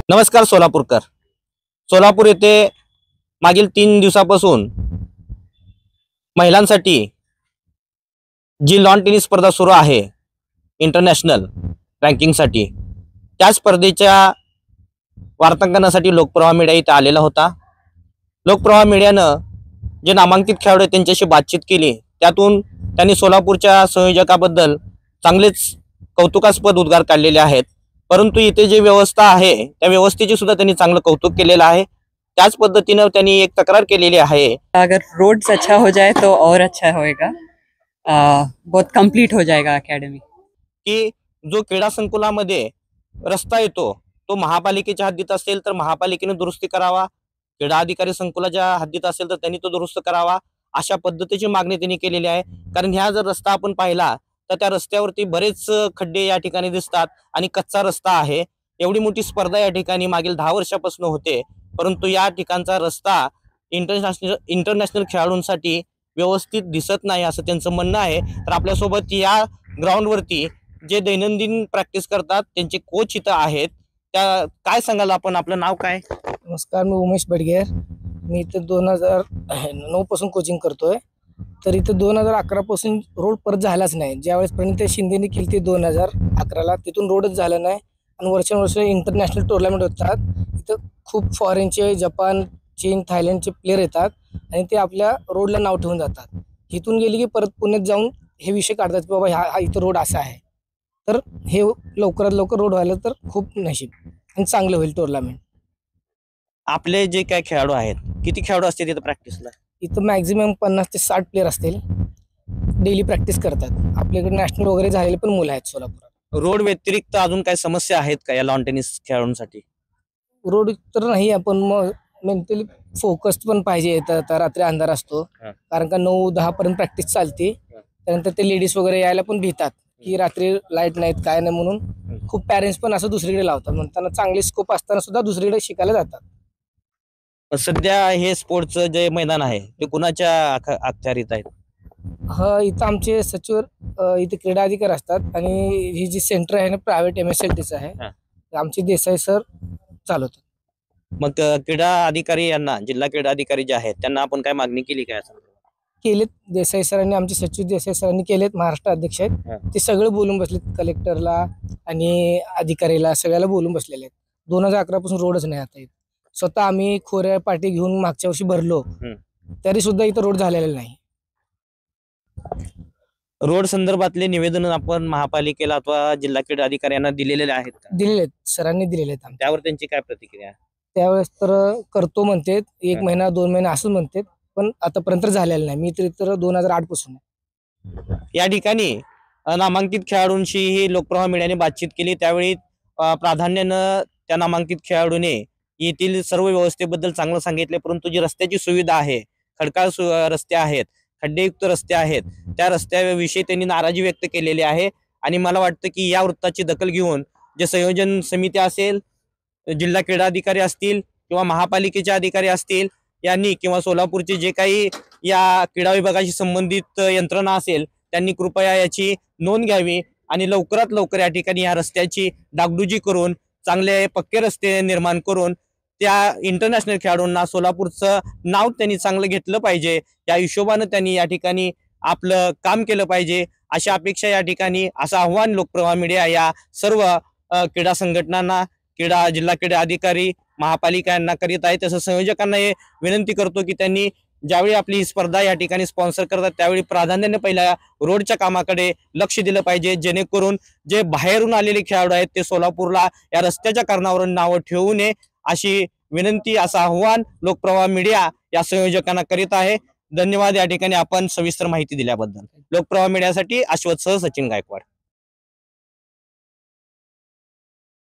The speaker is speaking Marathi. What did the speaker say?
नमस्कार सोलापूरकर. सोलापूर येथे मागील 3 दिवसापासून महिलांसाठी जी लॉन टेनिस स्पर्धा सुरू आहे इंटरनॅशनल रँकिंगसाठी, त्या स्पर्धेच्या वार्तांकनासाठी लोकप्रवाह मीडिया इथे आलेला होता. लोकप्रवाह मीडियानं जे नामांकित खेळाडू आहेत त्यांच्याशी बातचीत केली. त्यातून त्यांनी सोलापूरच्या संयोजकाबद्दल चांगलेच कौतुकास्पद उद्गार काढलेले आहेत. परंतु इथे जे व्यवस्था आहे त्या व्यवस्थेची सुद्धा त्यांनी चांगलं कौतुक केलेलं आहे. त्याच पद्धतीने त्यांनी एक तक्रार केलेली आहे, अगर रोड्स अच्छा हो जाए तो और अच्छा होएगा, बहुत कंप्लीट हो जाएगा अकेडमी. की जो क्रीडा संकुलामध्ये रस्ता येतो तो महापालिकेच्या हद्दीत असेल तर महापालिकेने दुरुस्ती करावा, क्रीडा अधिकारी संकुलाच्या हद्दीत असेल तर त्यांनी तो दुरुस्त करावा, अशा पद्धतीची मागणी त्यांनी केलेली आहे. कारण ह्या जर रस्ता आपण पाहिला तर त्या रस्त्यावरती बरेच खड्डे या ठिकाणी दिसतात आणि कच्चा रस्ता आहे. एवढी मोठी स्पर्धा या ठिकाणी मागील 10 वर्षापासून होते, परंतु या ठिकाणचा रस्ता इंटरनॅशनल खेळाडूंसाठी व्यवस्थित दिसत नाही असं त्यांचं म्हणणं आहे. तर आपल्यासोबत या ग्राउंडवरती जे दैनंदिन प्रॅक्टिस करतात त्यांचे कोच इथं आहेत. त्या काय सांगाल आपण? आपलं नाव काय? नमस्कार, मी उमेश बडगेर. मी इथं 2009 पासून कोचिंग करतोय. तर इथं 2011 पासून रोड परत झालाच नाही. ज्यावेळेस प्रणिता शिंदेने केली ती 2011ला, तिथून रोडच झाला नाही. आणि वर्षानुवर्ष इंटरनॅशनल टुर्नामेंट होतात. इथं खूप फॉरेनचे, जपान, चीन, थायलंडचे प्लेयर येतात आणि ते आपल्या रोडला नाव ठेवून जातात. इथून गेली की परत पुण्यात जाऊन हे विषय काढतात की बाबा हा इथं रोड असा आहे. तर हे लवकरात लवकर रोड व्हायला तर खूप नशीब आणि चांगलं होईल टुर्नामेंट. आपले जे काय खेळाडू आहेत, किती खेळाडू असतील तिथं प्रॅक्टिसला? इथं मॅक्झिमम 50 ते 60 प्लेयर असतील, डेली प्रॅक्टिस करतात. आपल्याकडे नॅशनल वगैरे झालेले पण मुलं आहेत सोलापुरात. रोड व्यतिरिक्त अजून काही समस्या आहेत का या लॉन टेनिस खेळाडूंसाठी? रोड तर नाही, आपण मग मेंटली फोकस्ड पण पाहिजे. तर रात्री अंधार असतो, कारण का 9-10 पर्यंत प्रॅक्टिस चालते. त्यानंतर ते लेडीज वगैरे यायला पण भीतात की रात्री लाईट नाहीत काय नाही, म्हणून खूप पॅरेंट्स पण असं दुसरीकडे लावतात. म्हणताना चांगले स्कोप असताना सुद्धा दुसरीकडे शिकायला जातात. सध्या हे स्पोर्टचं जे मैदान आहे ते कुणाच्या अखत्यारीत आहे? इथं आमचे सचिव इथे क्रीडा अधिकारी असतात आणि ही जी सेंटर आहे ना प्रायव्हेट MSLTचं आहे, आमचे देसाई सर चालवतात. मग क्रीडा अधिकारी यांना, जिल्हा क्रीडा अधिकारी जे आहेत त्यांना आपण काय मागणी केली काय? केलेत देसाई सरांनी, आमचे सचिव देसाई सरांनी केलेत. महाराष्ट्र अध्यक्ष आहेत ते सगळं बोलून बसलेत, कलेक्टरला आणि अधिकारीला सगळ्याला बोलून बसलेले आहेत. 2011 पासून रोडच नाही आता. स्वतः आम्ही खोऱ्या पाठी घेऊन मागच्या वर्षी भरलो तरी सुद्धा इथं रोड झालेला नाही. रोड संदर्भातले निवेदन आपण महापालिकेला अथवा जिल्हा क्रीडा अधिकारी यांना दिलेले आहेत का? दिलेले आहेत, सरांनी दिलेले आहेत. त्यावर त्यांची काय प्रतिक्रिया? त्यावेळेस तर करतो म्हणतात, 1 महिना 2 महिना असं म्हणतात, पण आतापर्यंत झालेलं नाही. मी तर 2008 पासून आहे. या ठिकाणी नामांकित खेळाडूंशी ही लोकप्रवाह मीडियाने बातचीत केली. त्यावेळी प्राधान्यानं त्या नामांकित खेळाडूने येथील सर्व व्यवस्थेबद्दल चांगलं सांगितले. परंतु जी रस्त्याची सुविधा आहे, खडकाळ रस्ते आहेत, खड्डेयुक्त रस्ते आहेत, त्या रस्त्याविषयी त्यांनी नाराजी व्यक्त केलेली आहे. आणि मला वाटतं की या वृत्ताची दखल घेऊन जे संयोजन समिती असेल, जिल्हा क्रीडा अधिकारी असतील किंवा महापालिकेचे अधिकारी असतील यांनी, किंवा सोलापूरचे जे काही या क्रीडा विभागाशी संबंधित यंत्रणा असेल त्यांनी कृपया याची नोंद घ्यावी आणि लवकरात लवकर या ठिकाणी या रस्त्याची डागडुजी करून चांगले पक्के रस्ते निर्माण करून त्या इंटरनॅशनल खेळाडूंना सोलापूरचं नाव त्यांनी चांगलं घेतलं पाहिजे. या हिशोबानं त्यांनी या ठिकाणी आपलं काम केलं पाहिजे, अशी अपेक्षा या ठिकाणी, असं आव्हान लोकप्रवाह मीडिया या सर्व क्रीडा संघटनांना, जिल्हा क्रीडा अधिकारी, महापालिका यांना करीत आहे. तसं संयोजकांना हे विनंती करतो की त्यांनी ज्यावेळी आपली ही स्पर्धा या ठिकाणी स्पॉन्सर करतात त्यावेळी प्राधान्याने पहिल्या रोडच्या कामाकडे लक्ष दिलं पाहिजे, जेणेकरून जे बाहेरून आलेले खेळाडू आहेत ते सोलापूरला या रस्त्याच्या कारणावरून नावं ठेवू नये, अशी विनंती, असं आव्हान लोकप्रवाह मीडिया या संयोजकांना करीत आहे. धन्यवाद या ठिकाणी आपण सविस्तर माहिती दिल्याबद्दल. लोकप्रवाह मीडियासाठी अश्वथसह सचिन गायकवाड.